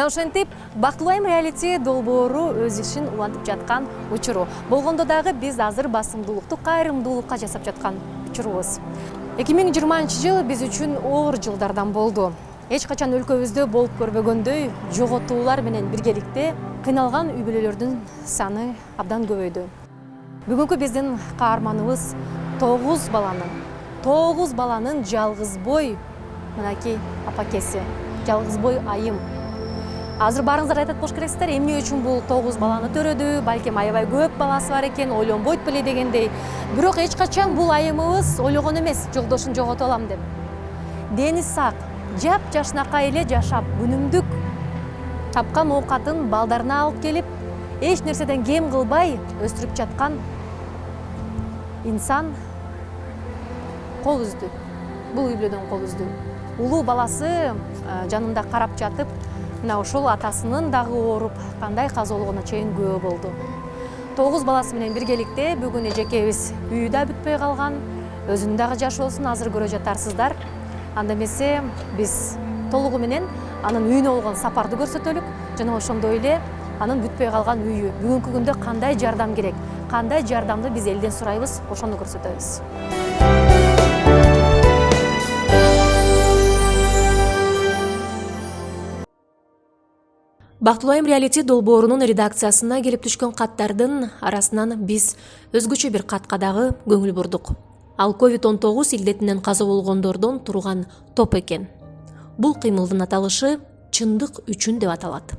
ошентип Бактылуу айым реалити долбоору өз ишин улантып жаткан учуру. Болгондо дагы биз азыр басымдуулукту кайрымдуулукка жасап жаткан учурубуз. 2020 жыл биз үчүн оор жылдардан болду. Эч качан өлкөбүздө болуп көрбөгөндөй жоготуулар менен биргеликте кыйналган үй бүлөлөрдүн саны абдан көбөйдү. Бүгүнкү биздин каарманыбыз 9 баланын жалгызбой мынакей апакеси, жалгызбой айым. Азыр баарыңыздар айтат болуш керексиздер, эмне үчүн бул 9 баланы төрөдү, балким аябай көп баласы бар экен, ойлонбойт беле дегендей. Бирок эч качан бул айымыбыз ойлогон эмес, жолдошун жогото алам деп. Дени сак, жап-жашнакай эле жашап, күнүмдүк тапкан оокатын балдарына алып келип, эч нерседен кем кылбай өстүрүп жаткан инсан кол үздү. Бул үй бүлөдөн кол үздү. Улуу баласы жанында карап жатып, мына ошол атасынын дагы ооруп, кандай казоолугуна чейин күбө болду. 9 баласы менен биргеликте бүгүн эжекебиз үйү да бүтпөй калган, өзүнүн дагы жашоосун азыр көрө жатарсыздар. Анда эмесе биз толугу менен анын үйүнө болгон сапарды көрсөтөлүк, жана ошондой эле анын бүтпөй калган үйү бүгүнкү күндө кандай жардам керек, кандай жардамды биз элден сурайбыз, ошону көрсөтөбүз. Бактылуу айым реалити долбоорунун редакциясына келип түшкөн каттардын арасынан биз өзгөчө бир катка дагы көңүл бурдук. Ал COVID-19 илдетинен каза болгондордон турган топ экен. Бул кыймылдын аталышы чындык үчүн деп аталат.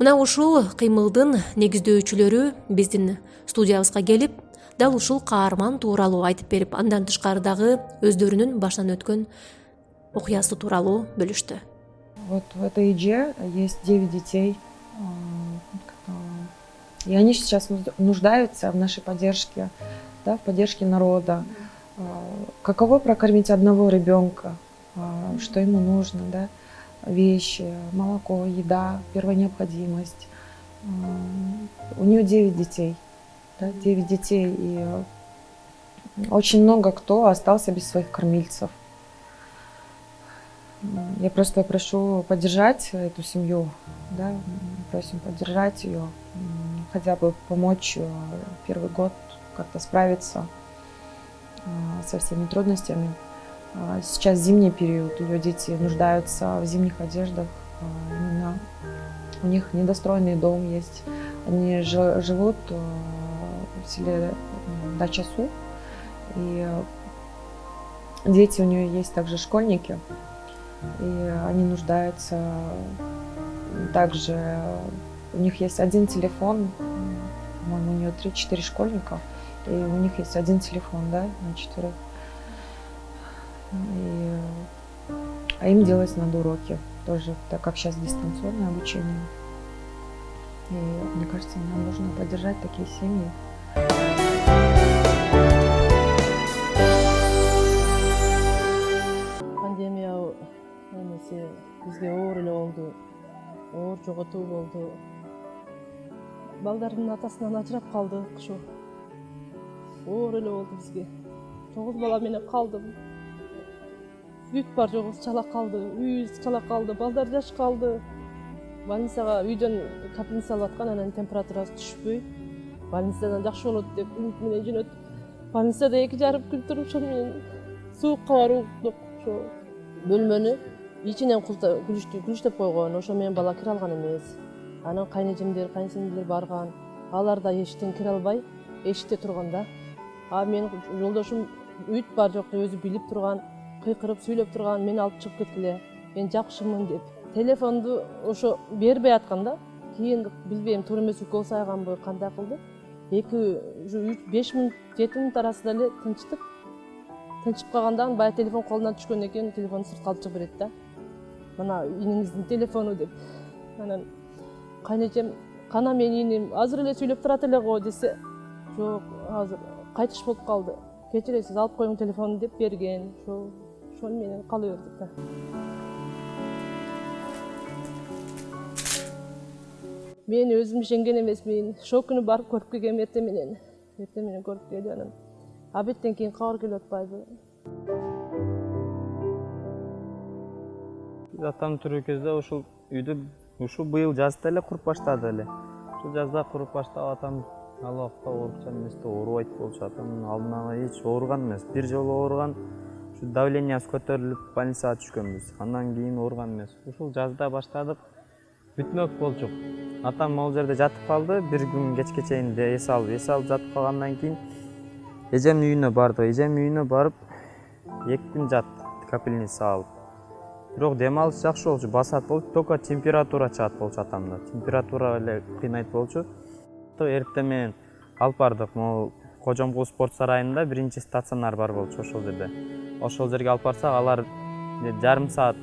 Мына ушул кыймылдын негиздөөчүлөрү биздин студиябызга келип, дал ушул каарман тууралуу айтып берип, андан тышкары дагы өздөрүнүн башынан өткөн окуясы тууралуу бөлүштү. Вот в этой ИДЖ есть 9 детей, и они сейчас нуждаются в нашей поддержке, да, в поддержке народа. Каково прокормить одного ребенка, что ему нужно, да, вещи, молоко, еда, первая необходимость. У нее 9 детей, да, 9 детей, и очень много кто остался без своих кормильцев. Я просто прошу поддержать эту семью, да, просим поддержать ее, хотя бы помочь первый год как-то справиться со всеми трудностями. Сейчас зимний период, ее дети нуждаются в зимних одеждах, именно у них недостроенный дом есть, они живут в селе Дачасу, и дети у нее есть также школьники. И они нуждаются также, у них есть один телефон, по-моему, у нее 3-4 школьника, и у них есть один телефон, да, на 4. А им делать надо уроки, тоже, так как сейчас дистанционное обучение. И мне кажется, нам нужно поддержать такие семьи. Бизге оор эле болду, оор жоготуу болду. Балдардын атасынан ажырап калдык ушу. Оор эле болду бизге. 9 бала менен калдым. Бүт бар жогубуз чала калды, үйүбүз чала калды, балдар жаш калды. Больницага үйдөн капельница алып аткан, анан температурасы түшпөй, больницадан жакшы болот деп үмүт менен жөнөтүп, больницада 2,5 күн туруп, ошол менен суукка барып уктук. Ошо бөлмөнү ичинен күлүштөп койгон, ошо менен бала кире алган эмес. Анан кайнэжемдер, кайнсиңдилер барган, алар да эшиктен кире албай, эшикте турган да. А менин жолдошум үйт бар жок өзү билип турган, кыйкырып сүйлөп турган, мени алып чыгып кеткиле, мен жакшымын деп. Телефонду ошо бербей аткан да. Кийин билбейм, туура эмес укол сайганбы, кандай кылды. 5 мүнөт, 7 мүнөт арасында эле тынчып калганда, баягы телефон колунан түшкөндөн кийин телефонду сыртка алып чыгып берет да. Мына иниңиздин телефону деп. Анан кайнэжем, кана менин иним азыр эле сүйлөп турат эле го десе, жок, азыр кайтыш болуп калды. Кечиресиз, алып коюң телефонду деп берген. Ошол менен кала бердик да. Мен өзүм ишенген эмесмин. Ошол күнү барып көрүп келгем эртең менен көрүп келди, анан обедтен кийин кабар келип атпайбы. Атам тирүү кезде ушул үйдү ушу быйыл жазда эле куруп баштады эле. Ушу жазда куруп баштап атам ал убакта оорукчан эмес да оорубайт болчу. Атам алдын ала эч ооруган эмес. Бир жолу ооруган, ушу давлениясы көтөрүлүп больницага түшкөнбүз. Андан кийин ооруган эмес. Ушул жазда баштадык. Бүтмөк болчук. Атам могул жерде жатып калды. Бир күн кечке чейин эс алып жатып калгандан кийин эжемдин үйүнө бардык. Эжемдин үйүнө барып 2 күн жаттык капельница алып. Бирок дем алыш жакшы болчу, басат болчу, только температура чыгат болчу атамда. Температура эле кыйнайт болчу. Эртең менен алып бардык. Могул Кожомкул спорт сарайында биринчи стационар бар болчу ошол жерде. Ошол жерге алып барсак, алар жарым саат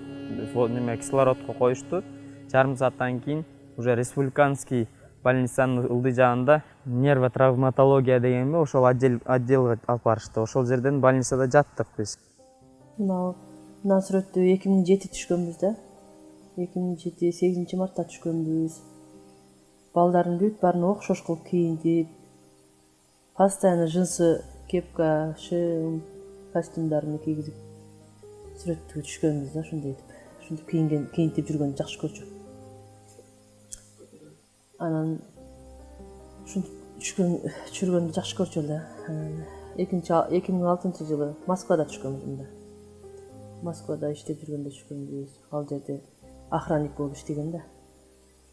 кислородко коюшту. Жарым сааттан кийин уже республиканский больницанын ылдый жагында нервотравматология дегенби, ошол отделге алып барышты. Ошол жерден больницада жаттык биз. Мына сүрөттө 2007 түшкөнбүз да. 2007 8 мартта түшкөнбүз. Балдардын бүт баарын окшош кылып кийиндип, постоянно джинсы, кепка, шым, костюмдарын кийгизип сүрөттү түшкөнбүз да, ошондой этип. Ошентип кийинтип жүргөндү жакшы көрчү. Анан ушинтип түшүргөндү жакшы көрчү эле. 2006 жылы Москвада түшкөнбүз мында. Москвада иштеп жүргөндө түшкөнбүз. Ал жерде охранник болуп иштеген да.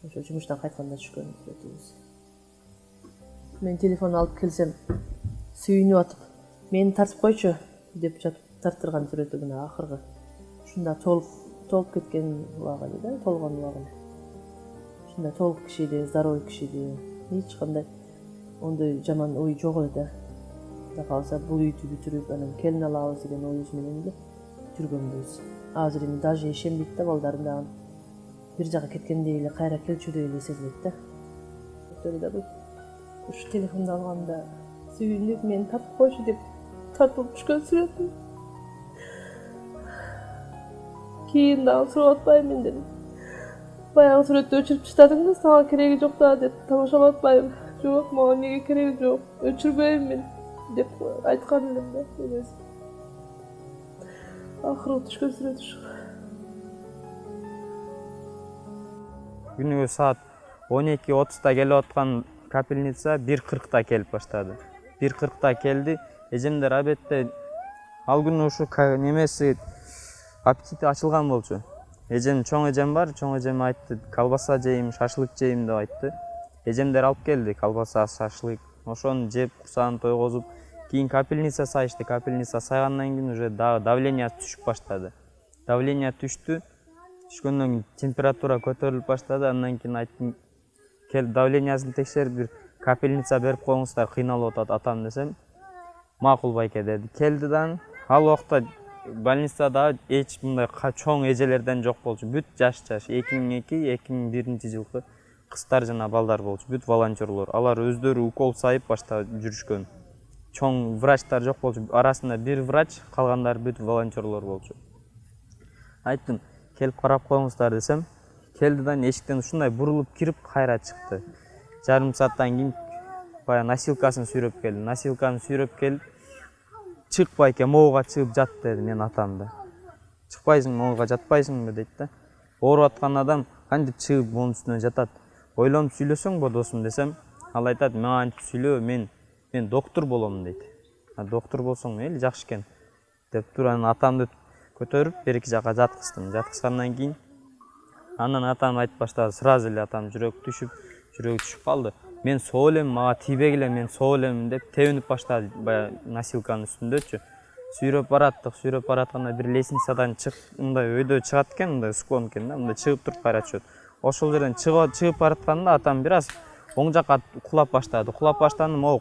Ошо жумуштан кайтканда түшкөнбүз. Мен телефон алып келсем, сүйүнүп атып, мени тартып койчу деп тарттырган сүрөтү мына акыркы. Ушунда толуп кеткен убагы да, толгон убагы. Ушунда толук кишиде, здоровый кишиде, эч кандай ондой жаман ой жок эле да. Да калса бул үйдү бүтүрүп, анан келин алабыз деген ой менен эле жүргөнбүз. Азыр эми даже ишенбейт да, балдарым дагы бир жака кеткендей эле кайра келчүдөй эле сезилет да. Ошол ушу телефонду алганда сүйүнүп, мени тартып койчу деп тартылып түшкөн сүрөтүм. Кийин дагы сурап атпайм дедим. Баягы сүрөттү өчүрүп таштадыңбы, сага кереги жок да деп тамашалап атпайм. Жок, мага эмнеге кереги жок, өчүрбөйм мен деп айткан элем да. Акыры түшкөн сүрөт ушу. Күнүгө саат 12:30 келип аткан капельница 1:40 келип баштады. 1:40 келди. Эжемдер абетте ал күнү ушу немеси аппетити ачылган болчу. Чоң эжем бар, чоң эжем айтты, колбаса жейм, шашлык жейм деп айтты. Эжемдер алып келди колбаса, шашлык. Ошону жеп, курсагын тойгозуп, кийин капельница сайышты. Капельница сайгандан кийин уже давлениясы түшүп баштады. Давление түштү. Түшкөндөн кийин температура көтөрүлүп баштады. Андан кийин айттым, кел давлениясын текшерип, бир капельница берип коюңуздар, кыйналып атат атам десем, макул байке деди. Келди да, ал убакта больницада эч мындай чоң эжелерден жок болчу. Бүт жаш 2002-2001 жылкы кыздар жана балдар болчу. Бүт волонтерлор. Алар өздөрү укол сайып баштап жүрүшкөн. Чоң врачтар жок болчу. Арасында бир врач, калгандары бүт волонтерлор болчу. Айттым, келип карап коюңуздар десем, келди да эшиктен ушундай бурулуп кирип кайра чыкты. Жарым сааттан кийин бая носилкасын сүйрөп келди. Носилканы сүйрөп келип, чык байке, моуга чыгып жат деди мен атамда. Чыкпайсың, моуга жатпайсыңбы дейт да. Ооруп аткан адам кантип чыгып монун үстүнө жатат? Ойлонуп сүйлөсөңбү досум десем, ал айтат, мен антип сүйлөбө, мен доктор болом дейт. Доктор болсоң мейли, жакшы экен деп туран атамды көтөрүп бир-эки жака жаткыздым. Жаткызгандан кийин андан атам айтып баштады, сразу эле атам жүрөгү түшүп калды. Мен соо элем, мага тийбегиле, мен соо элем деп тебинип баштады бая носилканын үстүндөчү. Сүйрөп баратканда бир лестницадан мындай өйдө чыгат экен, мындай склон экен да, мындай чыгып туруп кайра түшөт. Ошол жерден чыгып баратканда атам бир аз оң жака кулап баштады. Кулап баштанды, могу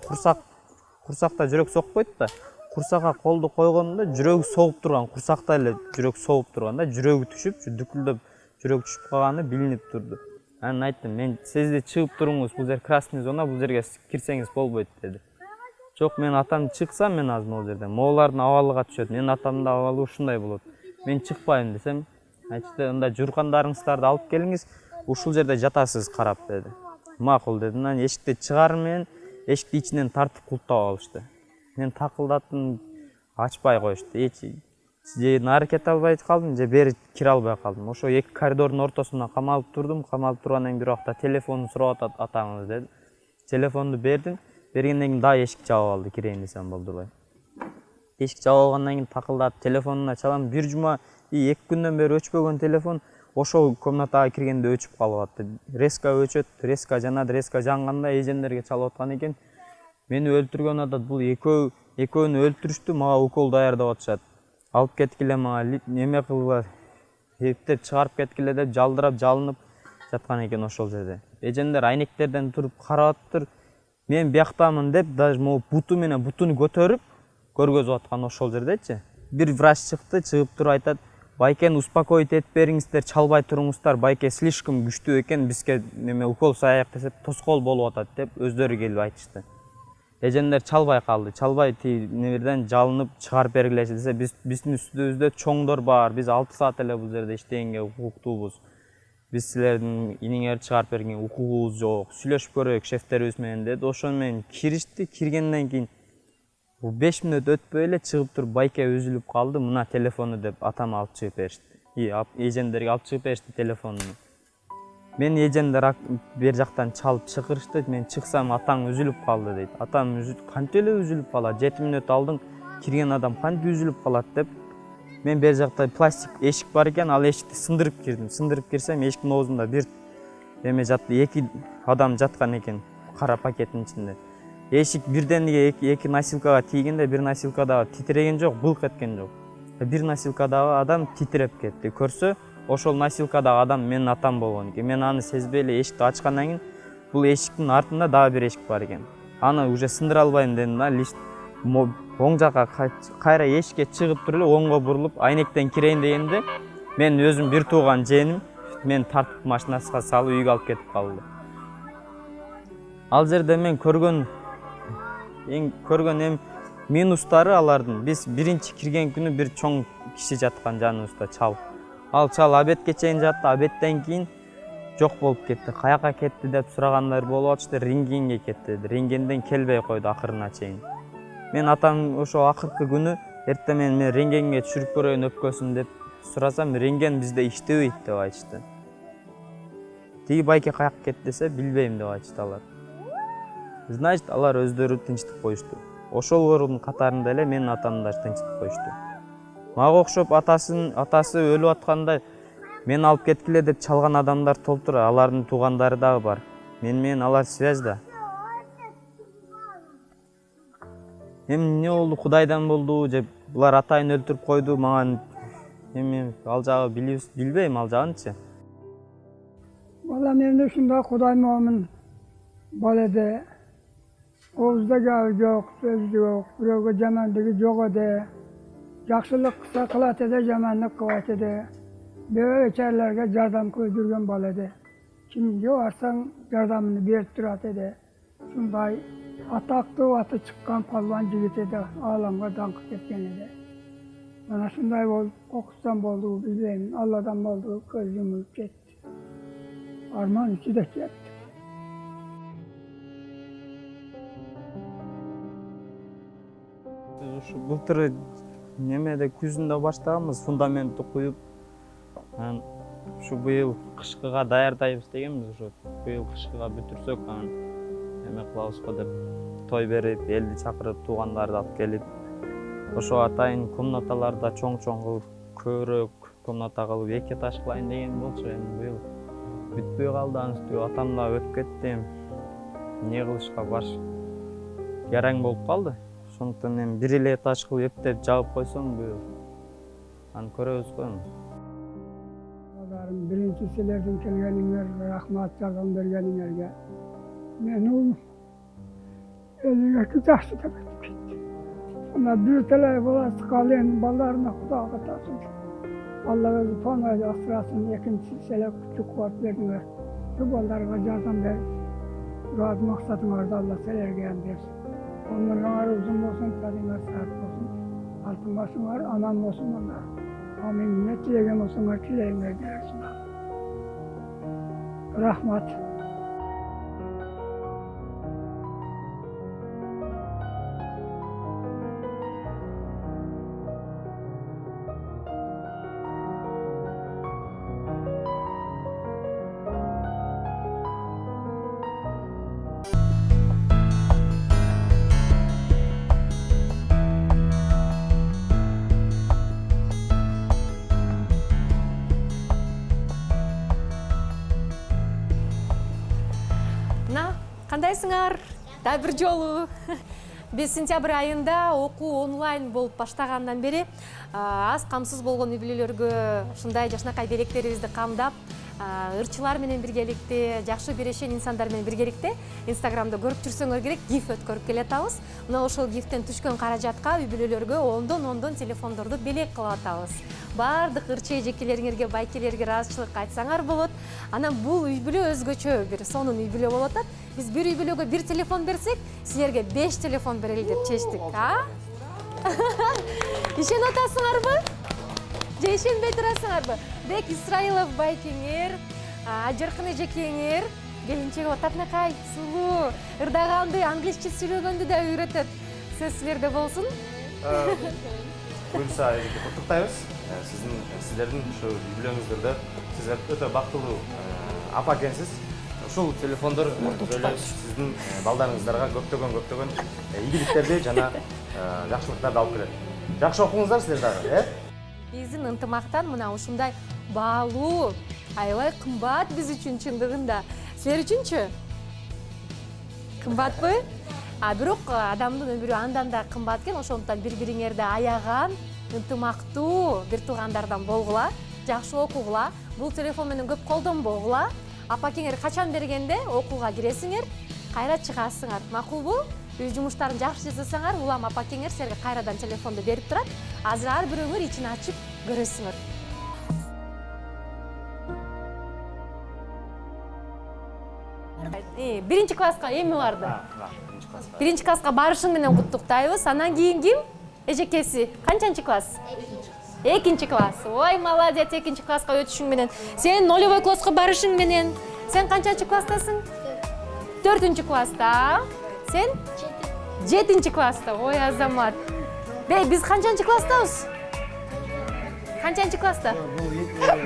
курсакта жүрөк сокпойт да. Курсакка колду койгондо жүрөгү согуп турган, курсакта эле жүрөк согуп турган да, жүрөгү түшүп, дүкүлдөп жүрөк түшүп калганы билинип турду. Анан айттым, мен сизди чыгып туруңуз, бул жер красный зона, бул жерге кирсеңиз болбойт деди. Жок, мен атам чыксам, мен азыр могул жерден моолардын абалыга түшөт, менин атамдын абалы ушундай болот. Мен чыкпайм десем, айтты, анда журкандарыңыздарды алып келиңиз, ушул жерде жатасыз карап деди. Макул деди. Анан эшикти чыгарым менен эшикти ичинен тартып култап алышты. Мен такылдаттым, ачпай коюшту. же нары кете албай калдым, же бери кире албай калдым. Ошо эки коридордун ортосунда камалып турдум. Камалып тургандан кийин бир убакта телефонду сурап атат атаңыз деди. Телефонду бердим. Бергенден кийин дагы эшик жабып алды, кирейин десем болду эле. Эшик жабып алгандан кийин такылдап телефонуна чалам. Бир жума, 2 күндөн бери өчпөгөн телефон ошол комнатага киргенде өчүп калып атты. Резко өчөт, резко жанат, резко жанганда эжендерге чалып аткан экен. Мени өлтүргөн атат. Бул экөөнү өлтүрүштү, мага укол даярдап атышат. Алып кеткиле мага неме кылгыла, эптеп чыгарып кеткиле деп жалдырап жалынып жаткан экен ошол жерде. Эжендер айнектерден туруп карап атыптыр. Мен бияктамын деп даже могу буту менен бутуну көтөрүп көргөзүп аткан ошол жердечи. Бир врач чыкты, чыгып туруп айтат: "Байкени успокоить этип бериңиздер, чалбай туруңуздар. Байке слишком күчтүү экен, бизге неме укол саяк десек тоскоол болуп атат" деп өздөрү келип айтышты. Эжендер чалбай калды. Чалбай неберден жалынып чыгарып бергилечи десе, биздин үстүбүздө чоңдор бар. Биз 6 саат эле бул жерде иштегенге укуктуубуз. Биз силердин иниңерди чыгарып берген укугубуз жок. Сүйлөшүп көрөйүк шефтерибиз менен деди. Ошону менен киришти. Киргенден кийин 5 мүнөт өтпөй эле чыгып туруп байке үзүлүп калды. Мына телефону деп атам алып чыгып беришти. Эжендерге алып чыгып беришти телефонуну. Мен эжендер бер жактан чалып чакырышты. Мен чыксам атаң үзүлүп калды дейт. Атам кантип эле үзүлүп калат? 7 мүнөт алдың кирген адам кантип үзүлүп калат деп. Мен бер жакта пластик эшик бар экен, ал эшикти сындырып кирдим. Сындырып кирсем эшиктин оозунда бир эме жатты, 2 адам жаткан экен кара пакеттин ичинде. Эшик бирдениге 2 носилкага тийгенде бир носилкадагы титиреген жок, былк эткен жок. Бир носилкадагы адам титиреп кетти. Көрсө, ошол носилкадагы адам менин атам болгон экен. Мен аны сезбей эле эшикти ачкандан кийин бул эшиктин артында дагы бир эшик бар экен. Аны уже сындыра албайм дедим да, оң жакка кайра эшикке чыгып туруп эле оңго бурулуп айнектен кирейин дегенде мен өзүм бир тууган жээним мен тартып машинасына салып үйгө алып кетип калды. Ал жерде мен көргөн минустары алардын, биз биринчи кирген күнү бир чоң киши жаткан жаныбызда чал. Ал чал обедке чейин жатты, обедтен кийин жок болуп кетти. Каяка кетти деп сурагандар болуп атышты, рентгенге кетти. Рентгенден келбей койду акырына чейин. Мен атам ошо акыркы күнү эртең мен рентгенге түшүрүп көрөйүн өпкөсүн деп сурасам, рентген бизде иштебейт деп айтышты. Тиги байке каяка кетти десе, билбейм деп айтышты алар. Значит, алар өздөрү тынчтык коюшту. Ошолордун катарында эле менин атам да тынчтык коюшту. Мага окшоп атасы өлүп атканда мен алып кеткиле деп чалган адамдар толтур, алардын туугандары дагы бар. Мен алар связьда. Эмне болду, Кудайдан болду же булар атайын өлтүрүп койду, мага эми ал жагы билбейм ал жагынчы. Балам эмне ушундай Кудай момун балада оозда габы жок, сөз жок, бирөөгө жамандыгы жок эде. Жакшылык кылса кылат эде, жамандык кылбайт эде. Бечараларга жардам көздөргөн бала эде. Кимге барсаң жардамын берип турат эде. Ушундай атактуу аты чыккан палван жигит эде, ааламга даңкы кеткен эде. Мына ушундай болуп, кокустан болду, билбейм, Алладан болду, көз жумулуп кетти. Арман ичиде кетти. Ушу былтыр немеде күзүндө баштаганбыз, фундаментти куюп. Анан ушу быйыл кышкыга даярдайбыз дегенбиз, ушу быйыл кышкыга бүтүрсөк, анан эме кылабыз го деп той берип, элди чакырып, туугандарды алып келип, ошо атайын комнаталарда чоң-чоң кылып, көбүрөөк комната кылып 2 этаж кылайын деген болчу. Эми быйыл бүтпөй калды, анын үстүгө атам да өтүп кетти. Эмне кылышка баш жараң болуп калды. Ошондуктан эми 1 эле этаж кылып эптеп жагып койсоң быйыл аны көрөбүз го. Birinci силердин келгениңер, рахмат жардам бергениңерге. Мен ул 52 жашта деп кетти. Ана бир теле баласы калган балдарына Кудайга тасым. Алла өзү панайды асырасын, экинчи селе күчүк кубат бердиңер. Şu балдарга жардам берип, мурад максатыңарды Алла силерге берсин. Ömürler uzun olsun, tadına sağlık olsun. Altın başınlar, anan olsun onlar. Amin. Ne dilegen olsunlar, dileğinler gelsin. Rahmat. кутпайсыңар. Да бир жолу. Биз сентябрь айында окуу онлайн болуп баштагандан бери аз камсыз болгон үй бүлөлөргө ушундай жакшынакай беректерибизди камдап, ырчылар менен биргеликте, жакшы бирешен инсандар менен биргеликте Инстаграмда көрүп жүрсөңөр керек, гиф өткөрүп келатабыз. Мына ошол гифтен түшкөн каражатка үй бүлөлөргө ондон телефондорду белек кылып атабыз. Бардык ырчы эжекелериңерге, байкелерге ыраазычылык айтсаңар болот. Анан бул үй бүлө өзгөчө бир сонун үй бүлө болуп атат. Биз бир үй бүлөгө бир телефон берсек, силерге 5 телефон берели деп чечтик, Ишенип атасыңарбы? Же ишенбей турасыңарбы? Бек Исраилов байкеңер, Ажыркын эжекеңер, келинчеги отапнакай, сулуу, ырдаганды, англисче сүйлөгөндү да үйрөтөт. Сөз силерде болсун. Буюрса, эжеке куттуктайбыз. Сиздердин ушу үй бүлөңүздөрдө сиздер өтө бактылуу апа экенсиз. Ушул телефондор сиздин балдарыңыздарга көптөгөн ийгиликтерди жана жакшылыктарды алып келет. Жакшы окуңуздар силер дагы, Биздин ынтымактан мына ушундай баалуу, аябай кымбат биз үчүн чындыгында. Силер үчүнчү? Кымбатпы? Бирок адамдын өмүрү андан да кымбат экен, ошондуктан бири-бириңерди аяган, ынтымактуу бир туугандардан болгула, жакшы окугула, бул телефон менен көп колдонбогула. Апакеңер качан бергенде окууга киресиңер, кайра чыгасыңар. Макулбу? Үй жумуштарын жакшы жасасаңар, улам апакеңер силерге кайрадан телефонду берип турат. Азыр ар бирөөңөр ичин ачып көрөсүңөр. Биринчи класска эми барды? Биринчи класска барышың менен куттуктайбыз. Анан кийин ким? Эжекеси. Канчанчы класс? Экинчи класс. Ой, молодец, экинчи класска өтүшүң менен. Сен нолевой класска барышың менен. Сен канчанчы класстасың? 4-нчы класста. Сен? 7-нчы класста. Ой, Азамат. Бей, биз канчанчы класстабыз? Канчанчы класста?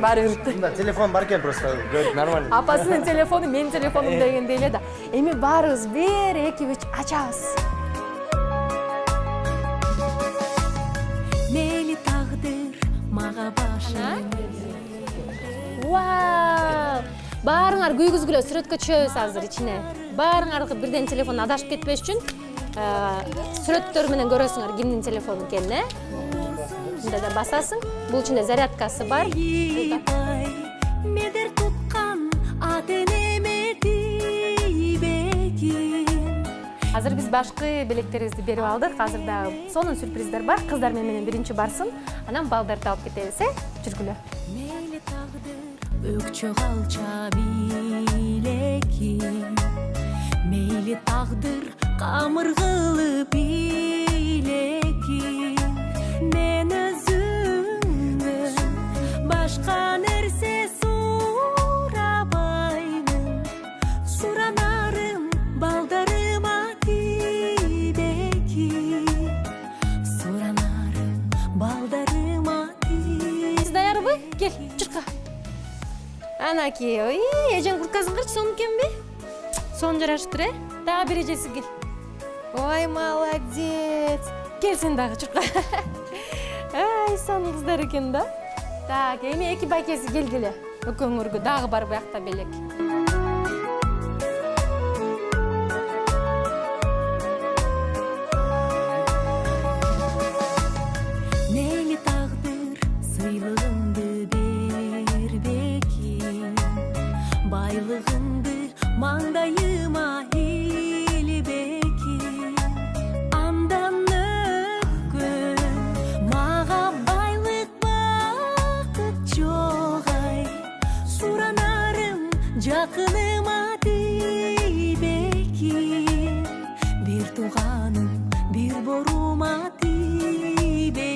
Бары бир. Мында телефон бар экен просто, нормально. Апасынын телефону, менин телефонум дегендей эле да. Эми барыбыз бир экибиз ачабыз. Мейли тагдыр мага башын. Вау! Баарыңар күйгүзгүлө сүрөткө түшөбүз азыр ичине. Баарыңар бирден телефон адашып кетпеш үчүн сүрөттөр менен көрөсүңөр кимдин телефону экенин, Мында да басасың. Бул ичинде зарядкасы бар. Медер туткан атенеме тибекин. Азыр биз башкы белектерибизди берип алдык. Азыр да сонун сюрприздер бар. Кыздар менен биринчи барсын, анан балдарды алып кетебиз, жүргүлө. Мейли тагдыр өкчө калча билекин. Мейли тагдыр камыргылы билекин. Мен өзүмдү башка нерсе сурабаймын. Суранарым балдарыма тибекин. Суранарым балдарыма тибекин. Сиз даярбы? Кел, чырка. Анаки, ой, эжең курткасын карчы, сонун экенби? Сонун жарашыптыр, Дагы бир эжеси кел. Ой, молодец. Кел сен дагы чырка. Ай, сонун кыздар экен да. Так, эми эки байкеси келгиле. Экөөңөргө дагы бар буякта белек. Мейли тагдыр сыйлыгыңды бербекин. Байлыгыңды маңдайыма илбекин. Андан өккөн мага байлык бакыт жогай. Суранарым жакыныма тибекин. Бир тууганым бир борума тибекин.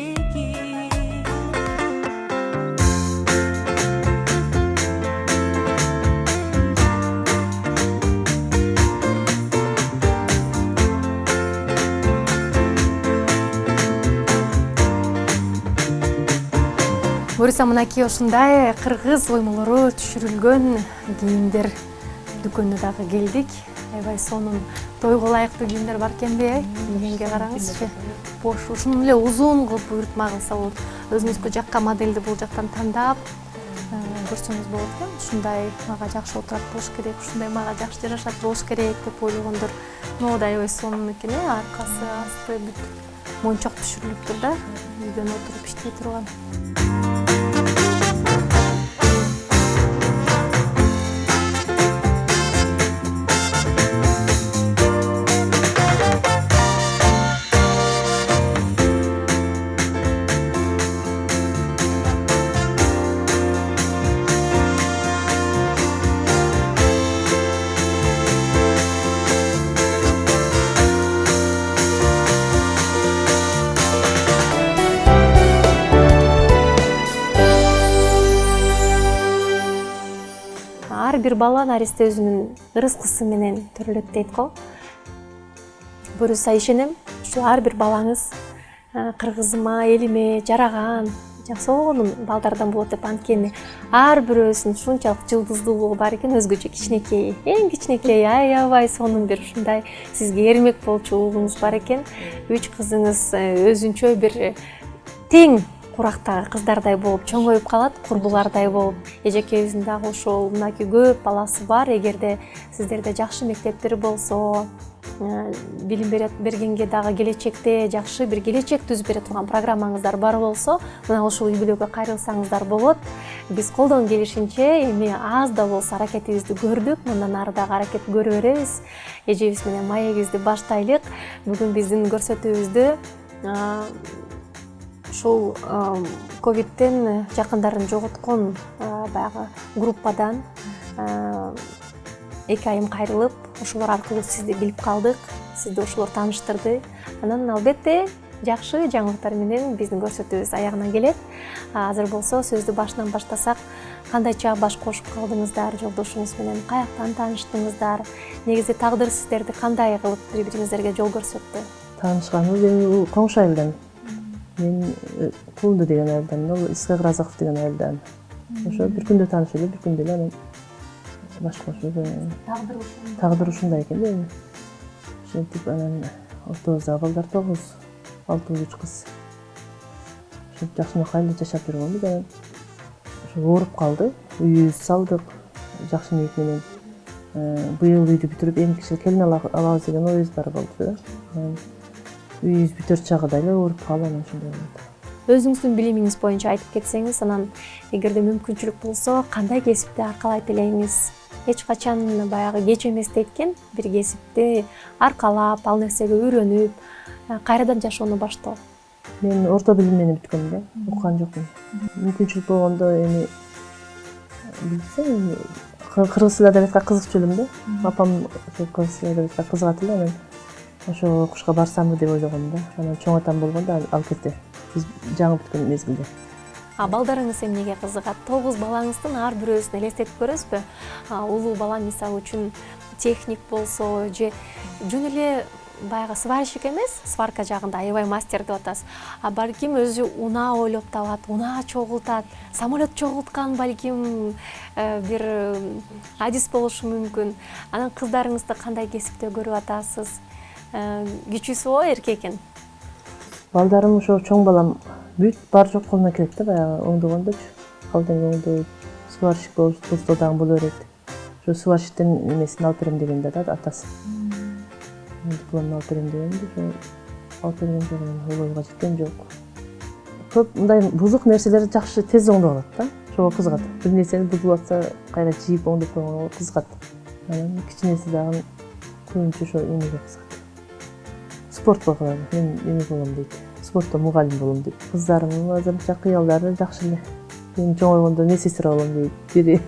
Буюрса мынакей ушундай кыргыз оймолору түшүрүлгөн кийимдер дүкөнүнө дагы келдик. Аябай сонун тойго ылайыктуу кийимдер бар экенби? Кийгенге караңызчы. Бош ушуну эле узун кылып буйртма кылса болот. Өзүңүзгө жаккан модельди бул жактан тандап, көрсөңүз болот экен. Ушундай мага жакшы отурат болуш керек, ушундай мага жакшы жарашат болуш керек деп ойлогондор моудай аябай сонун экен, аркасы асты бүт мончок түшүрүлүптүр да, үйдөн отуруп иштей турган. Ар бир бала наристе өзүнүн ырыскысы менен төрөлөт дейт го. Буюрса ишенем, ушул ар бир балаңыз кыргызыма, элиме жараган, жаксоонун балдардан болот деп, анткени ар бирөөсүнүн ушунчалык жылдыздуулугу бар экен, өзгөчө кичинекей, эң кичинекей, аябай сонун бир ушундай сизге эрмек болчу уулуңуз бар экен. 3 кызыңыз өзүнчө бир тең курактагы кыздардай болуп чоңоюп калат, курбулардай болуп. Эжекебиздин дагы ошол мынакей көп баласы бар. Эгерде сиздерде жакшы мектептер болсо, билим бергенге дагы келечекте жакшы бир келечек түзүп бере турган программаңыздар бар болсо, мына ушул үй-бүлөгө кайрылсаңыздар болот. Биз колдон келишинче эми аз да болсо аракетибизди көрдүк, мындан ары дагы аракет көрө беребиз. Эжебиз менен маегибизди баштайлык. Бүгүн биздин көрсөтүүбүздү ушул ковидтен жакындарын жоготкон баягы группадан 2 айым кайрылып, ошолор аркылуу сизди билип калдык, сизди ошолор тааныштырды. Анан албетте жакшы жаңылыктар менен биздин көрсөтүүбүз аягына келет. Азыр болсо сөздү башынан баштасак, кандайча баш кошуп калдыңыздар, жолдошуңуз менен каяктан тааныштыңыздар? Негизи тагдыр сиздерди кандай кылып бири-бириңиздерге жол көрсөттү? Таанышканыбыз эми коңшу айылдан. Мен Кулду деген айылдан, ол Исхак Разаков деген айылдан. Ошо бир күндө таанышып эле, бир күндө эле анан баш кошуп. Тагдыр ушундай экен да эми. Ошентип анан ортобузда балдар 9, 6 кыз. Ошентип жакшынакай айылда жашап жүргөнбүз. Анан ошо ооруп калды. Үйүбүз салдык, жакшы ниет менен. Быйыл үйдү бүтүрүп эми кичи келин алабыз деген оюбуз бар болду да. Үйүбүз бүтөр чагыда эле ооруп калып анан ошондой болду. Өзүңүздүн билимиңиз боюнча айтып кетсеңиз, анан эгерде мүмкүнчүлүк болсо, кандай кесипти аркалайт элеңиз? Эч качан баягы кеч эмес дейт экен, бир кесипти аркалап, ал нерсеге үйрөнүп, кайрадан жашоону баштоо. Мен орто билим менен бүткөм да, окуган жокмун. Мүмкүнчүлүк болгондо эми билсем, кыргыз тили адабиятка кызыкчу элем да. Апам ошо кыргыз тили адабиятка кызыгат эле, анан ошо окушка барсамбы деп ойлогом да. Анан чоң атам болгондо алып кетти. Биз жаңы бүткөн мезгилде. Балдарыңыз эмнеге кызыгат? 9 балаңыздын ар бирөөсүн элестетип көрөсүзбү? Улуу бала мисалы үчүн техник болсо, же жөн эле баягы сварщик эмес, сварка жагында аябай мастер деп атасыз. Балким өзү унаа ойлоп табат, унаа чогултат, самолет чогулткан балким бир адис болушу мүмкүн. Анан кыздарыңызды кандай кесипте көрүп атасыз? Кичүүсү эркек экен. Балдарым ошо чоң балам бүт бар жок колуна келет да, баягы оңдогондочу. Калдың оңдойт, сварщик болсо дагы боло берет. Ошо сварщиктин эмесин алып берем дегенде да атасы. Дипломун алып берем дегенде, ошо алып берген жок, ойго жеткен жок. Көп мындай бузук нерселерди жакшы тез оңдоп алат да. Ошого кызыгат. Бир нерсени бузулуп атса, кайра жийип оңдоп койгонго кызыгат. Анан кичинеси дагы көбүнчө ошо эмеге кызыгат. Спортко кылат. Мен эме болом дейт. Спортто мугалим болом дейт. Кыздарым азырынча кыялдары жакшы эле. Мен чоңойгондо медсестра болом дейт. Бири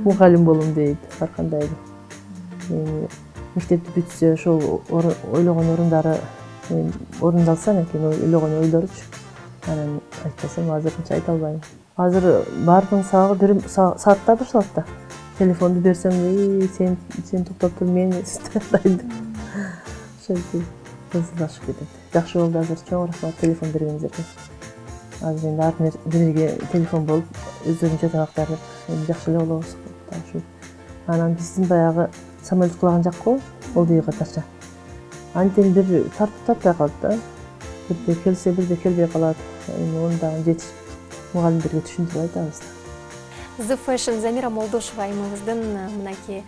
мугалим болом дейт. Ар кандай. Мектепти бүтсө ошол ойлогон орундары орундалса экен, ойлогон ойлоручу. Анан айтпасам азырынча айта албайм. Азыр баардыгынын сабагы бир саатта башталат да. Телефонду берсем, сен токтоп тур, мен дайындап. Ошентип кызылдашып кетет. Жакшы болду азыр, чоң рахмат телефон бергениңизерге. Азыр энди ар бирге телефон болуп, өздөрүнчө тамактанып, жакшы эле болобуз. Анан биздин баягы самолет кулаган жак го, ол деги катарча. Антен бир тартпай калат да. Бирде келсе, бирде келбей калат. Оны дагы жетишип мугалимдерге түшүндүрүп айтабыз. The Fashion Замира Молдошева айымыбыздын мынакей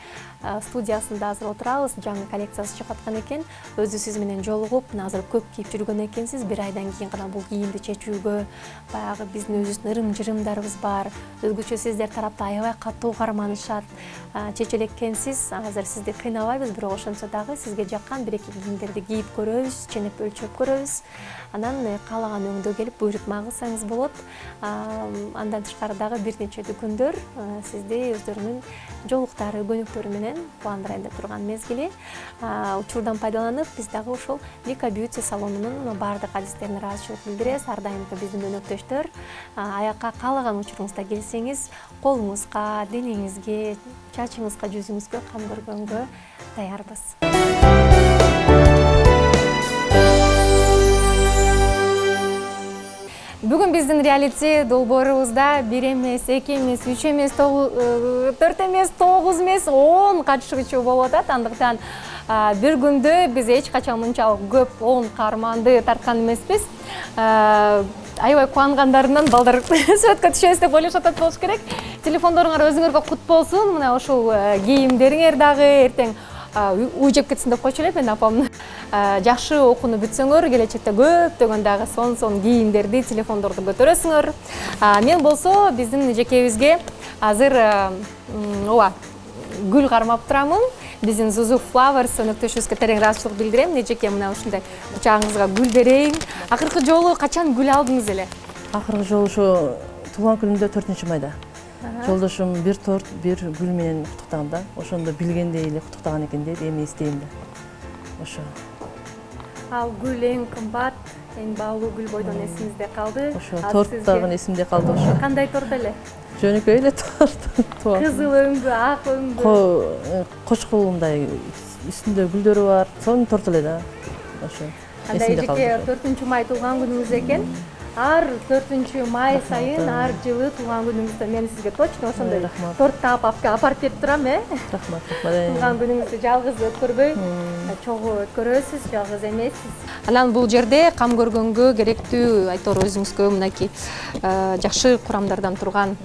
студиясында азыр отурабыз. Жаңы коллекциясы чыгып аткан экен. Өзү сиз менен жолугуп, азыр көп кийип жүргөн экенсиз. Бир айдан кийин гана бул кийимди чечүүгө, баягы биздин өзүбүздүн ырым-жырымдарыбыз бар. Өзгөчө сиздер тарапта аябай катуу карманышат. Чече элеккенсиз. Азыр сизди кыйнабайбыз, бирок ошентсе дагы сизге жаккан бир-эки кийимдерди кийип көрөбүз, ченеп өлчөп көрөбүз. Анан каалаган өңдө келип буйрутма кылсаңыз болот. Андан тышкары дагы бир нече дүкөндөр сизди өздөрүнүн жолуктары, көнүктөрү менен кубандырайын деп турган мезгили. Учурдан пайдаланып, биз дагы ошол Lika Beauty салонунун баардык адистерине ыраазычылык билдиребиз. Ар дайымкы биздин өнөктөштөр аякка каалаган учуруңузда келсеңиз, колуңузга, денеңизге, чачыңызга, жүзүңүзгө кам көргөнгө даярбыз. Бүгүн биздин реалити долбоорубузда 1 эмес, 2 эмес, 3 эмес, 4 эмес, 9 эмес, 10 катышуучу болуп атат. Андыктан бир күндө биз эч качан мынчалык көп 10 каарманды тарткан эмеспиз. Аябай кубангандарынан балдар сөткө түшөбүз деп ойлошуп атат болуш керек. Телефондоруңар өзүңөргө кут болсун. Мына ошол кийимдериңер дагы эртең үй жеп кетсин деп койчу элем мен апамны. Жакшы окууну бүтсөңөр, келечекте көптөгөн дагы сон кийимдерди, телефондорду көтөрөсүңөр. Мен болсо биздин жекебизге азыр гүл кармап турамын. Биздин Zuzu Flowers өнөктөшүбүзгө терең ыраазычылык билдирем. Нечеке мына ушундай кучагыңызга гүл берейин. Акыркы жолу качан гүл алдыңыз эле? Акыркы жолу ушу туулган күнүмдө 4-майда. Жолдошум бир торт, бир гүл менен куттуктаган да. Ошондо билгендей эле куттуктаган экен дейт, эми эстейм да. Ошо. Ал гүл эң кымбат, эң баалуу гүл бойдон эсиңизде калды. Ошо торт дагы эсимде калды ошо. Кандай торт эле? Жөнөкөй эле торт. Кызыл өңгү, ак өңгү. Кочкулундай үстүндө гүлдөрү бар. Сонун торт эле да. Ошо. Андай жеке 4-май туулган күнүңүз экен. Ар 4-май сайын ар жылы туулган күнүңүздө мен сизге точно ошондой торт таап апарып берип турам, Рахмат. Туулган күнүңүздү жалгыз өткөрбөй, чогуу өткөрөсүз, жалгыз эмессиз. Анан бул жерде кам көргөнгө керектүү айтор өзүңүзгө мынакей жакшы курамдардан турган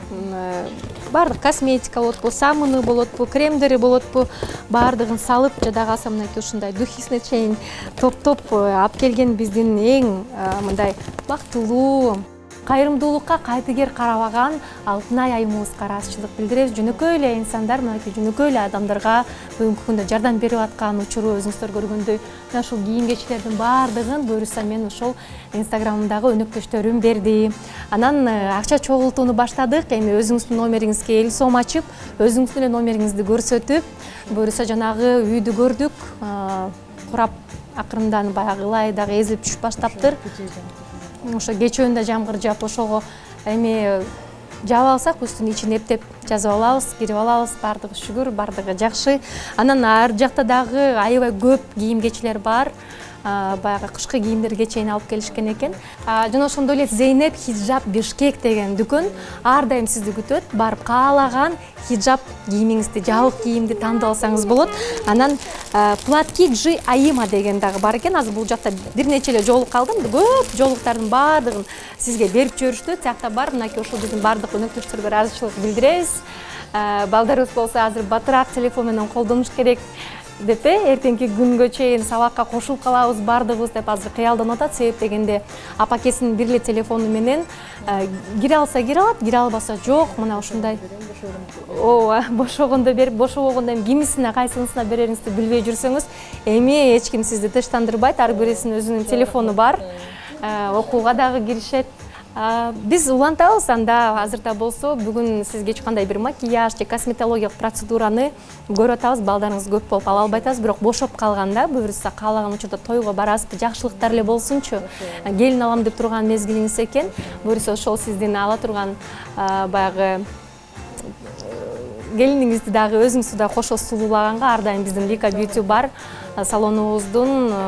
баардык косметика болотпу, самыны болотпу, кремдери болотпу, баардыгын салып, жада калса мынакей ушундай духисный чейин топ алып келген биздин эң мындай бактылуу, кайрымдуулукка кайтыгер карабаган Алтынай айымыбызга ыраазычылык билдиребиз. Жөнөкөй эле инсандар, мынакей жөнөкөй эле адамдарга бүгүнкү күндө жардам берип аткан учуру өзүңүздөр көргөндөй, мына ушул кийим-кечектердин баардыгын буюрса мен ошол инстаграмымдагы өнөктөштөрүм берди. Анан акча чогултууну баштадык. Эми өзүңүздүн номериңизге 50 сом ачып, өзүңүздүн эле номериңизди көрсөтүп, буюрса жанагы үйдү көрдүк, курап акырындан баягы ылай дагы эзилип түшүп баштаптыр. Ошо кечөөндө жамгыр жаап, ошого эми жаап алсак үстүн ичин эптеп жазып алабыз, кирип алабыз, баардыгы шүгүр, баардыгы жакшы. Анан ар жакта дагы аябай көп кийим-кечилер бар. Баягы кышкы кийимдерге чейин алып келишкен экен. Жана ошондой эле Zeynep Hijab Bishkek деген дүкөн ар дайым сизди күтөт. Барып каалаган хиджаб кийимиңизди, жабык кийимди тандап алсаңыз болот. Анан Платки G Aima деген дагы бар экен. Азыр бул жакта бир нече эле жолук калдым. Көп жолуктардын баардыгын сизге берип жиберишти. Тиякта бар, мынакей ошол биздин баардык өнөктөштөргө ыраазычылык билдиребиз. Балдарыбыз болсо азыр батыраак телефон менен колдонуш керек деп эртеңки күнгө чейин сабакка кошулуп калабыз баардыгыбыз деп азыр кыялданып атат. Себеп дегенде апакесинин бир эле телефону менен кире алса кире алат, кире албаса жок. Мына ушундай бошогондо берип, бошобогондо эми кимисине кайсынысына берериңизди билбей жүрсөңүз, эми эч ким сизди тыштандырбайт. Ар бирисинин өзүнүн телефону бар. Окууга дагы киришет. Биз улантабыз, анда азырда болсо бүгүн сизге эч кандай бир макияж же косметологиялык процедураны көрүп атабыз. Балдарыңыз көп болуп ала албай атабыз, бирок бошоп калганда буюрса каалаган учурда тойго барасызбы, жакшылыктар эле болсунчу. Келин алам деп турган мезгилиңиз экен. Буюрса ошол сиздин ала турган баягы келиниңизди дагы өзүңүздү да кошо сулуулаганга ар дайым биздин Lika Beauty бар. Салонубуздун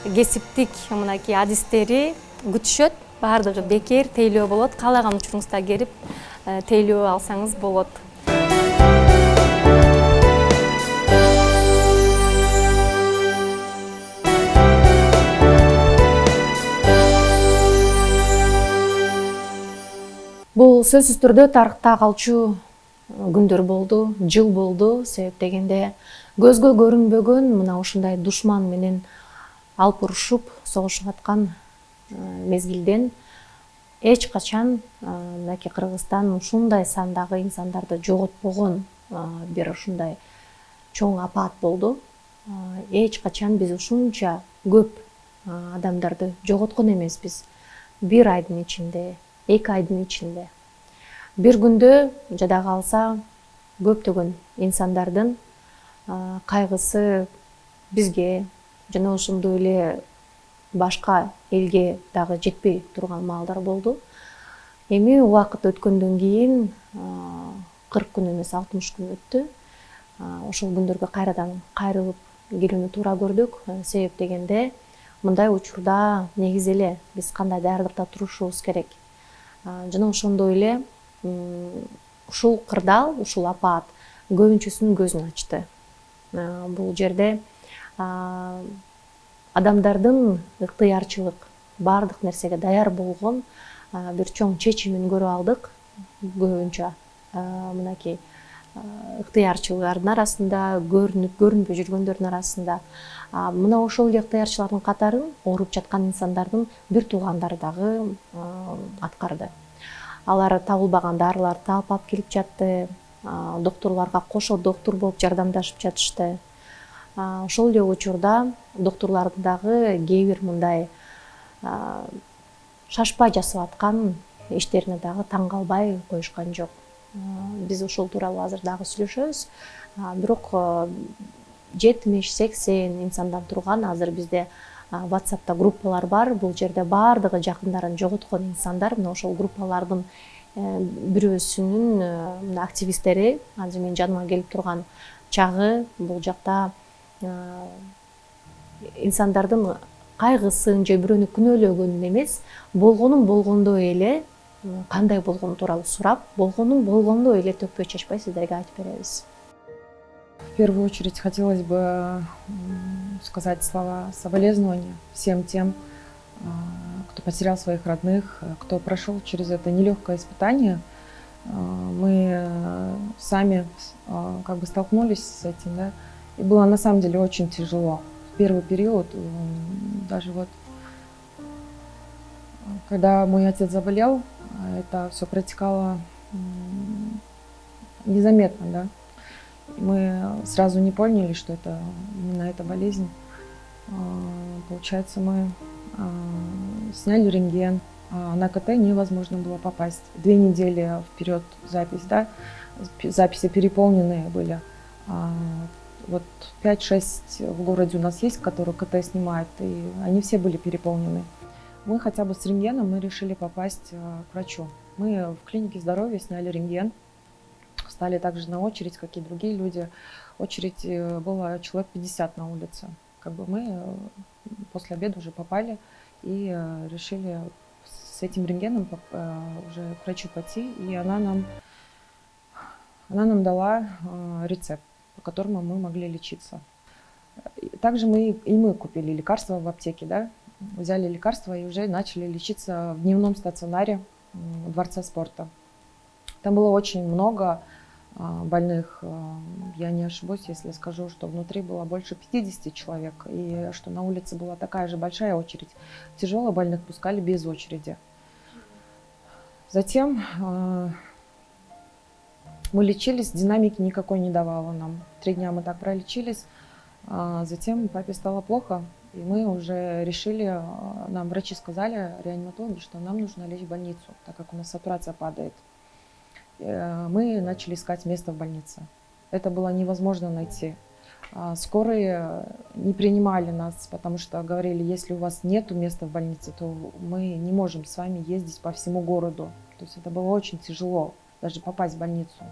кесиптик мынакей адистери күтүшөт. Баардыгы бекер, тейлөө болот. Каалаган учуруңузда келип тейлөө алсаңыз болот. Бул Бул сөзсүз түрдө тарыхта калчу күндөр болду, жыл болду. Себеп дегенде көзгө көрүнбөгөн мына ушундай душман менен алып урушуп согушуп аткан мезгилден эч качан мынакей Кыргызстан ушундай сандагы инсандарды жоготпогон бир ушундай чоң апаат болду. Эч качан биз ушунча көп адамдарды жоготкон эмеспиз. Бир айдын ичинде, 2 айдын ичинде. Бир күндө жада калса көптөгөн инсандардын кайгысы бизге жана ошондой эле башка элге дагы жетпей турган маалдар болду. Эми убакыт өткөндөн кийин 40 күн эмес 60 күн өттү. Ошол күндөргө кайрадан кайрылып келүүнү туура көрдүк. Себеп дегенде мындай учурда негизи эле биз кандай даярдыкта турушубуз керек. Жана ошондой эле ушул кырдаал, ушул апаат көбүнчөсүнүн көзүн ачты. Бул жерде адамдардын ыктыярчылык, баардык нерсеге даяр болгон бир чоң чечимин көрүп алдык. Көбүнчө мынакей ыктыярчылардын арасында, көрүнбөй жүргөндөрдүн арасында. Мына ошол эле ыктыярчылардын катарын ооруп жаткан инсандардын бир туугандары дагы аткарды. Алар табылбаган дарыларды таап алып келип жатты. Докторлорго кошо доктур болуп жардамдашып жатышты. Ошол эле учурда докторлордун дагы кээ бир мындай шашпай жасап аткан иштерине дагы таң калбай коюшкан жок. Биз ошол тууралуу азыр дагы сүйлөшөбүз. Бирок 70-80 инсандан турган азыр бизде WhatsApp'та группалар бар. Бул жерде баардыгы жакындарын жоготкон инсандар. Мына ошол группалардын бирөөсүнүн активисттери азыр менин жаныма келип турган чагы бул жакта инсандардын кайгысын же бирөөнү күнөөлөгөнүн эмес, болгонун болгондой эле кандай болгону тууралуу сурап, болгонун болгондой эле төкпөй чачпай сиздерге айтып беребиз. В первую очередь хотелось бы сказать слова соболезнования всем тем, кто потерял своих родных, кто прошел через это нелегкое испытание. Мы сами как бы столкнулись с этим, да, и было на самом деле очень тяжело. В первый период, даже вот, когда мой отец заболел, это все протекало незаметно, да. Мы сразу не поняли, что это именно эта болезнь. Получается, мы сняли рентген, на КТ невозможно было попасть. 2 недели вперед запись, да, записи переполненные были. Вот 5-6 в городе у нас есть, которые КТ снимают, и они все были переполнены. Мы хотя бы с рентгеном мы решили попасть к врачу. Мы в клинике здоровья сняли рентген, встали также на очередь, как и другие люди. Очередь было человек 50 на улице. Как бы мы после обеда уже попали и решили с этим рентгеном уже к врачу пойти, и она нам дала рецепт, по которому мы могли лечиться. Также мы купили лекарства в аптеке, да, взяли лекарства и уже начали лечиться в дневном стационаре Дворца спорта. Там было очень много больных. Я не ошибусь, если скажу, что внутри было больше 50 человек, и что на улице была такая же большая очередь. Тяжело больных пускали без очереди. Затем мы лечились, динамики никакой не давала нам. 3 дня мы так пролечились. Затем папе стало плохо, и мы уже решили, нам врачи сказали, реаниматологи, что нам нужно лечь в больницу, так как у нас сатурация падает. Мы начали искать место в больнице. Это было невозможно найти. Скорые не принимали нас, потому что говорили, если у вас нет места в больнице, то мы не можем с вами ездить по всему городу. То есть это было очень тяжело, даже попасть в больницу.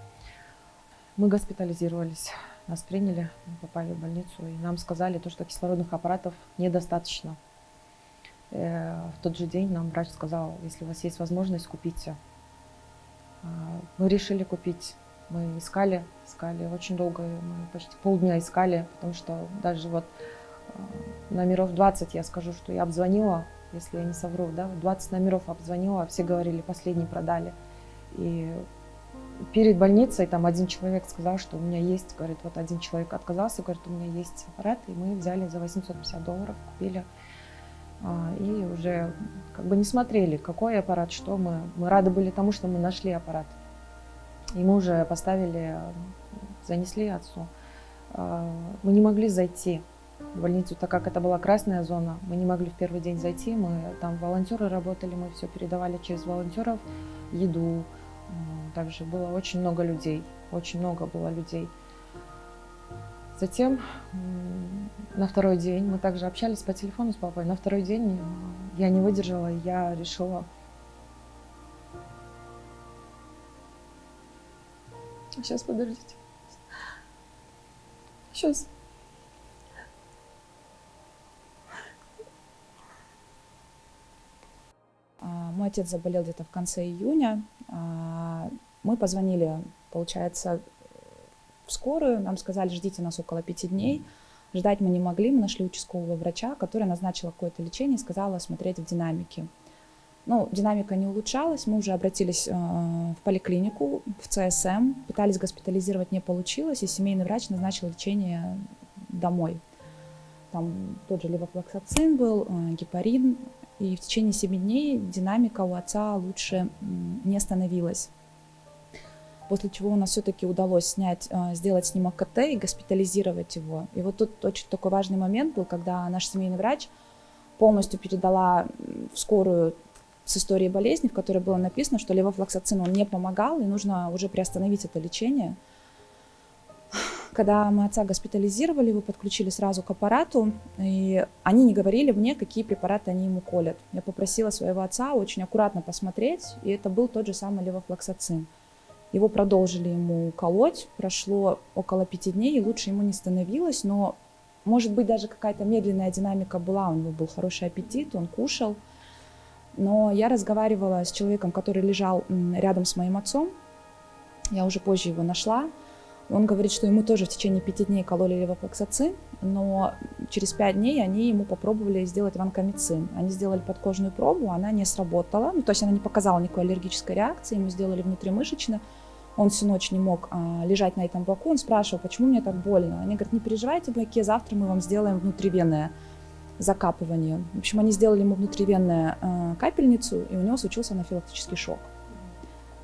Мы госпитализировались, нас приняли, мы попали в больницу, и нам сказали, что кислородных аппаратов недостаточно. В тот же день нам врач сказал, если у вас есть возможность, купите. Мы решили купить. Мы искали очень долго, мы почти полдня искали, потому что даже вот номеров 20, я скажу, что я обзвонила, если я не совру, да, 20 номеров обзвонила, все говорили, последний продали. И перед больницей там один человек сказал, что у меня есть, говорит, вот один человек отказался, говорит, у меня есть аппарат, и мы взяли за $850, купили. И уже как бы не смотрели, какой аппарат, что мы рады были тому, что мы нашли аппарат. И мы уже поставили, занесли отцу. Мы не могли зайти в больницу, так как это была красная зона. Мы не могли в первый день зайти, мы там волонтеры работали, мы все передавали через волонтеров, еду. Также было очень много людей, очень много было людей. Затем на второй день мы также общались по телефону с папой. На второй день я не выдержала, я решила... Сейчас, подождите. Сейчас. Мой отец заболел где-то в конце июня. Мы позвонили, получается, в скорую. Нам сказали, ждите нас около 5 дней. Ждать мы не могли. Мы нашли участкового врача, который назначила какое-то лечение и сказала смотреть в динамике. Ну, динамика не улучшалась. Мы уже обратились в поликлинику, в ЦСМ. Пытались госпитализировать, не получилось. И семейный врач назначил лечение домой. Там тот же левофлоксацин был, гепарин. И в течение 7 дней динамика у отца лучше не становилась. После чего у нас все-таки удалось сделать снимок КТ и госпитализировать его. И вот тут очень такой важный момент был, когда наш семейный врач полностью передала в скорую с историей болезни, в которой было написано, что левофлоксацин он не помогал, и нужно уже приостановить это лечение. Когда мы отца госпитализировали, его подключили сразу к аппарату, и они не говорили мне, какие препараты они ему колят. Я попросила своего отца очень аккуратно посмотреть, и это был тот же самый левофлоксацин. Его продолжили ему колоть, прошло около 5 дней, и лучше ему не становилось, но, может быть, даже какая-то медленная динамика была, у него был хороший аппетит, он кушал. Но я разговаривала с человеком, который лежал рядом с моим отцом, я уже позже его нашла. Он говорит, что ему тоже в течение 5 дней кололи левофлоксацин, но через 5 дней они ему попробовали сделать ванкомицин. Они сделали подкожную пробу, она не сработала, то есть она не показала никакой аллергической реакции, ему сделали внутримышечно. Он всю ночь не мог лежать на этом боку, он спрашивал, почему мне так больно. Они говорят, не переживайте, байке, завтра мы вам сделаем внутривенное закапывание. В общем, они сделали ему внутривенную капельницу, и у него случился анафилактический шок.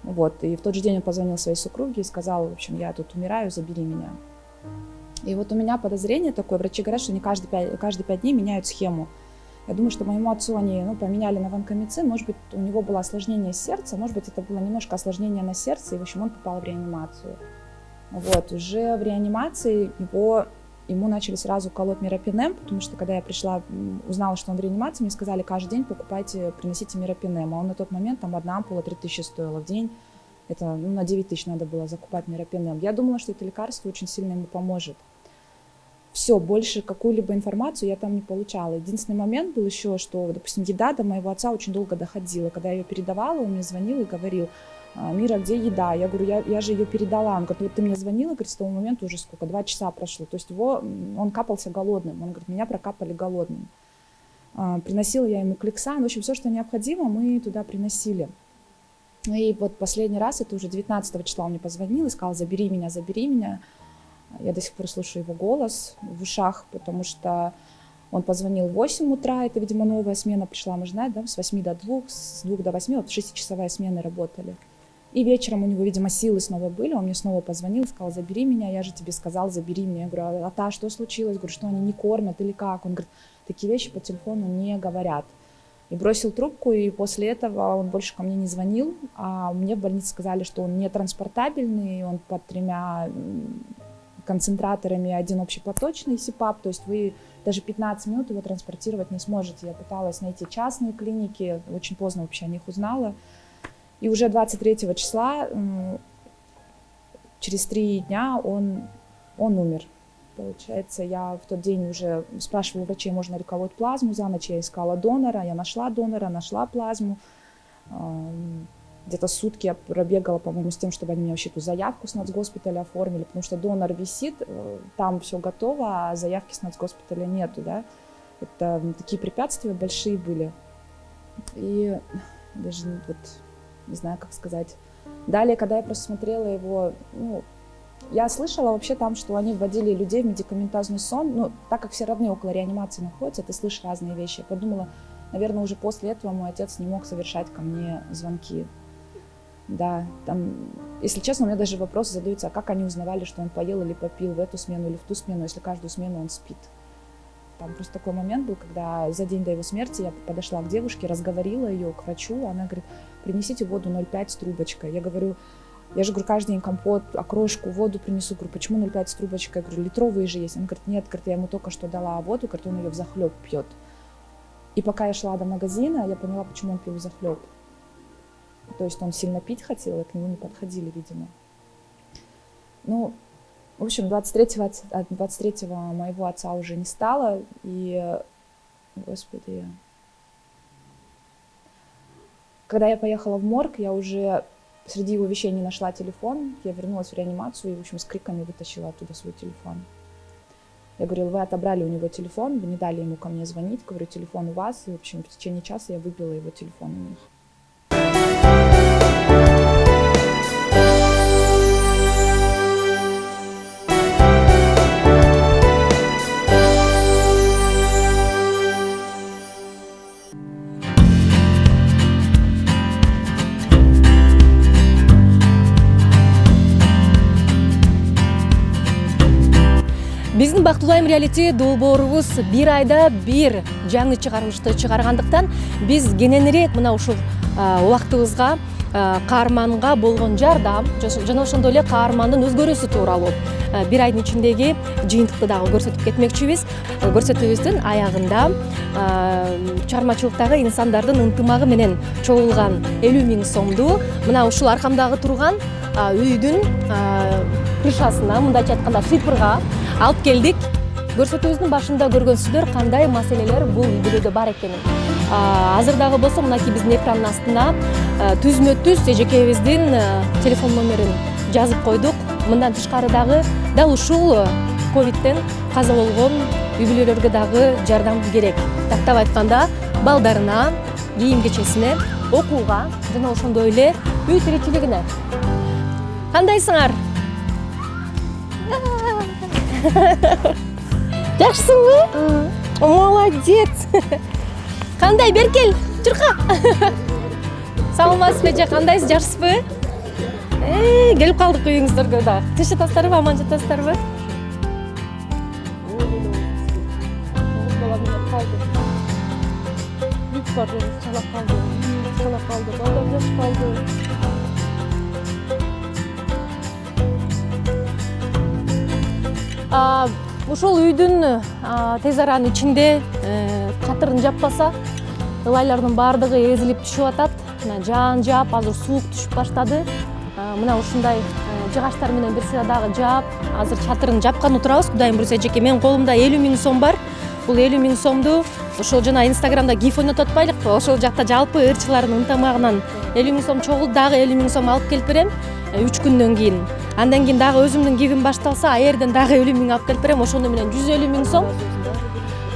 Вот, и в тот же день он позвонил своей супруге и сказал, в общем, я тут умираю, забери меня. И вот у меня подозрение такое, врачи говорят, что они каждые 5 дней меняют схему. Я думаю, что моему отцу они поменяли на ванкомицин, может быть, у него было осложнение сердца, может быть, это было немножко осложнение на сердце, и, в общем, он попал в реанимацию. Вот, уже в реанимации ему начали сразу колоть миропинем, потому что, когда я пришла, узнала, что он в реанимации, мне сказали, каждый день покупайте, приносите миропинем. А он на тот момент, там, одна ампула 3000 стоила в день. Это на 9000 надо было закупать миропинем. Я думала, что это лекарство очень сильно ему поможет. Все, больше какую-либо информацию я там не получала. Единственный момент был еще, что, допустим, еда до моего отца очень долго доходила. Когда я ее передавала, он мне звонил и говорил, Мира, где еда? Я говорю, я же ее передала. Он говорит, вот ты мне звонила, говорит, с того момента уже сколько, 2 часа прошло. То есть он капался голодным. Он говорит, меня прокапали голодным. Приносила я ему Клексан. В общем, все, что необходимо, мы туда приносили. И вот последний раз, это уже 19 числа, он мне позвонил и сказал, забери меня, забери меня. Я до сих пор слушаю его голос в ушах, потому что он позвонил в 8 утра, это, видимо, новая смена пришла, можно знать, да, с 8 до 2, с 2 до 8, вот 6-часовые смены работали. И вечером у него, видимо, силы снова были, он мне снова позвонил, сказал, забери меня, я же тебе сказал, забери меня. Я говорю, а что случилось? Говорю, что они не кормят или как? Он говорит, такие вещи по телефону не говорят. И бросил трубку, и после этого он больше ко мне не звонил, а мне в больнице сказали, что он не транспортабельный, он под 3 концентраторами, 1 общеплаточный СИПАП, то есть вы даже 15 минут его транспортировать не сможете. Я пыталась найти частные клиники, очень поздно вообще о них узнала. И уже 23 числа, через 3 дня, он умер. Получается, я в тот день уже спрашивала у врачей, можно ли колоть плазму. За ночь я искала донора, я нашла донора, нашла плазму. Где-то сутки я пробегала, по-моему, с тем, чтобы они мне вообще эту заявку с нацгоспиталя оформили, потому что донор висит, там все готово, а заявки с нацгоспиталя нету, да. Это такие препятствия большие были. И даже вот не знаю, как сказать. Далее, когда я просмотрела его, ну, я слышала вообще там, что они вводили людей в медикаментозный сон. Ну, так как все родные около реанимации находятся, ты слышишь разные вещи. Я подумала, наверное, уже после этого мой отец не мог совершать ко мне звонки. Да, там, если честно, у меня даже вопросы задаются, а как они узнавали, что он поел или попил в эту смену или в ту смену, если каждую смену он спит. Там просто такой момент был, когда за день до его смерти я подошла к девушке, разговорила ее к врачу, она говорит, принесите воду 0,5 с трубочкой. Я говорю, я же говорю, каждый день компот, окрошку, воду принесу. Говорю, почему 0,5 с трубочкой? Я говорю, литровые же есть. Она говорит, нет, говорит, я ему только что дала воду, говорит, он ее взахлеб пьет. И пока я шла до магазина, я поняла, почему он пил взахлеб. То есть он сильно пить хотел, и к нему не подходили, видимо. Ну, в общем, 23-го моего отца уже не стало, и, господи, когда я поехала в морг, я уже среди его вещей не нашла телефон, я вернулась в реанимацию и, в общем, с криками вытащила оттуда свой телефон. Я говорила, вы отобрали у него телефон, вы не дали ему ко мне звонить, говорю, телефон у вас, и, в общем, в течение часа я выбила его телефон у них. Биздин Бактылуу Айым реалити долбоорубуз бир айда бир жаңы чыгарылышты чыгаргандыктан биз кененирээк мына ушул убактыбызга каарманга болгон жардам жана ошондой эле каармандын өзгөрүүсү тууралуу бир айдын ичиндеги жыйынтыкты дагы көрсөтүп кетмекчибиз. Көрсөтүүбүздүн аягында чыгармачылыктагы инсандардын ынтымагы менен чогулган 50 000 сомду мына ушул аркамдагы турган үйдүн крышасына, мындайча айтканда шипырга алып келдик. Көрсөтүүбүздүн башында көргөнсүздөр кандай маселелер бул үйлөрдө бар экенин. Азыр дагы болсо мынакей биздин экрандын астына түзмө-түз эжекебиздин телефон номерин жазып койдук. Мындан тышкары дагы дал ушул ковидтен каза болгон үй бүлөлөргө дагы жардам керек. Тактап айтканда балдарына, кийим кечесине, окууга жана ошондой эле үй тиричилигине. Кандайсыңар? Жакшысыңбы? Молодец. Кандай, бер кел, чурка. Саламатсызбы эже, кандайсыз, жакшысызбы? Келип калдык үйүңүздөргө да. Тыныч жатасыздарбы, аман жатасыздарбы? Büyük var, çala kaldı, çala kaldı, ballar yaş kaldı. Ушул үйдүн тез аранын ичинде чатырын жаппаса, ылайлардын баардыгы эзилип түшүп атат. Жаан жаап, азыр суук түшүп баштады. Мына ушундай жыгачтар менен бир сыйра дагы жаап, азыр чатырын жапкан отурабыз. Кудайым буйруса эжеке, менин колумда 50 000 сом бар. Бул 50 000 сомду ошол жана Инстаграмда гиф ойнотуп атпайлыкпы? Ошол жакта жалпы ырчылардын ынтымагынан 50 000 сом чогулду, дагы 50 000 сом алып келип берем. 3 күндөн кийин. Андан кийин дагы өзүмдүн гифим башталса, аерден дагы 50 000 алып келип берем. Ошондо менен 150 000 сом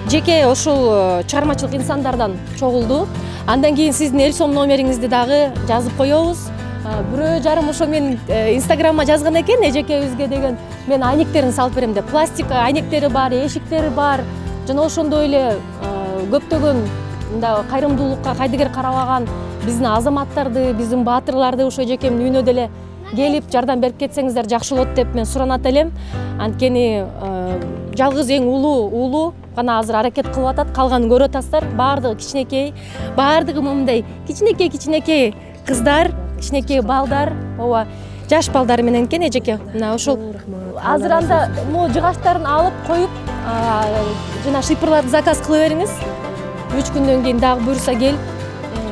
жеке ошол чыгармачылык инсандардан чогулду. Андан кийин сиздин эл сом номериңизди дагы жазып коебуз. Бирөө жарым ошо мен Инстаграмга жазган экен, эжекебизге деген мен айнектерин салып берем деп. Пластик айнектери бар, эшиктери бар. Жана ошондой эле көптөгөн мындай кайрымдуулукка кайдыгер карабаган биздин азаматтарды, биздин баатырларды ошо эжекемдин үйүнө деле келип жардам берип кетсеңиздер жакшы болот деп мен суранат элем. Анткени жалгыз эң уулу гана азыр аракет кылып атат, калганын көрүп атасыздар. Баардыгы кичинекей, баардыгы мындай кичинекей кыздар, кичинекей балдар, ооба, жаш балдар менен экен эжеке. Мына ошол азыр анда могу жыгачтарын алып коюп, жана шипырларды заказ кыла бериңиз. 3 күндөн кийин дагы буйруса кел,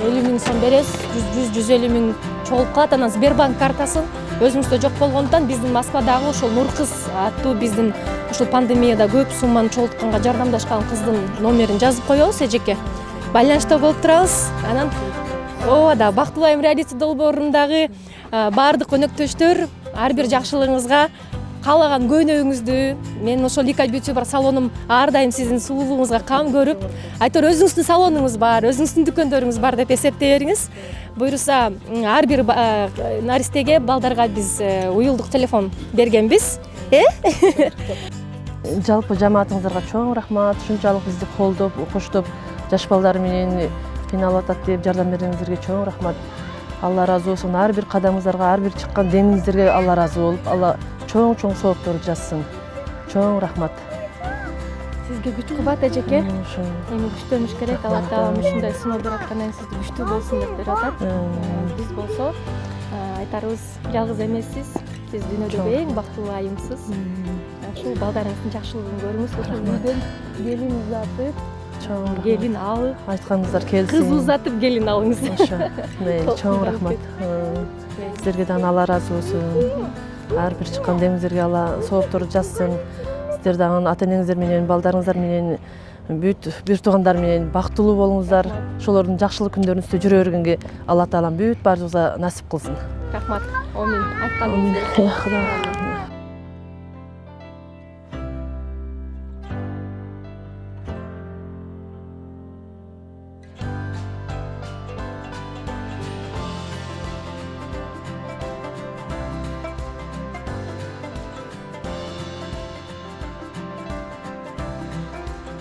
50 000 сом бересиз, 100-150 000 чогулуп калат. Анан Сбербанк картасын өзүңүздө жок болгондон биздин Москвадагы ошол Нуркыз аттуу биздин ушул пандемияда көп сумманы чогултканга жардамдашкан кыздын номерин жазып коебуз эжеке. Байланышта болуп турабыз. Анан ооба да Бактылуу Айым реалити долбоорундагы баардык өнөктөштөр ар бир жакшылыгыңызга каалаган көйнөгүңүздү, мен ошол Лика Beauty бар салонум ар дайым сиздин сулуулугуңузга кам көрүп, айтор өзүңүздүн салонуңуз бар, өзүңүздүн дүкөндөрүңүз бар деп эсептей бериңиз. Буюрса, ар бир наристеге, балдарга биз уюлдук телефон бергенбиз. Жалпы жамаатыңыздарга чоң рахмат. Ушунчалык бизди колдоп, коштоп, жаш балдар менен кыйналып атат деп жардам бергениңиздерге чоң рахмат. Алла разы болсун. Ар бир кадамыңыздарга, ар бир чыккан демиңиздерге Алла разы болуп, Алла чоң соопторду жазсын. Чоң рахмат. Сизге күч кубат эжеке. Эми күчтөнүш керек. Алла таалам ушундай сыноо берип аткандан сизди күчтүү болсун деп берип атат. Биз болсо айтарыбыз, жалгыз эмессиз. Сиз дүйнөдөгү эң бактылуу айымсыз. Ушул балдарыңыздын жакшылыгын көрүңүз. Ошол үйдөн келин узатып, келин алып, Айтканыңыздар келсин. кыз узатып келин алыңыз. Ошо. Чоң рахмат. Сиздерге дагы Алла разы болсун. Ар бир чыккан демиңиздерге Алла соопторду жазсын. Сиздер дагы ата энеңиздер менен, балдарыңыздар менен, бүт бир туугандар менен бактылуу болуңуздар. Ошолордун жакшылык күндөрүңүздө жүрө бергенге Алла таалам бүт баарыбызга насип кылсын. Рахмат. Амин. Айтканыңыз. Кудай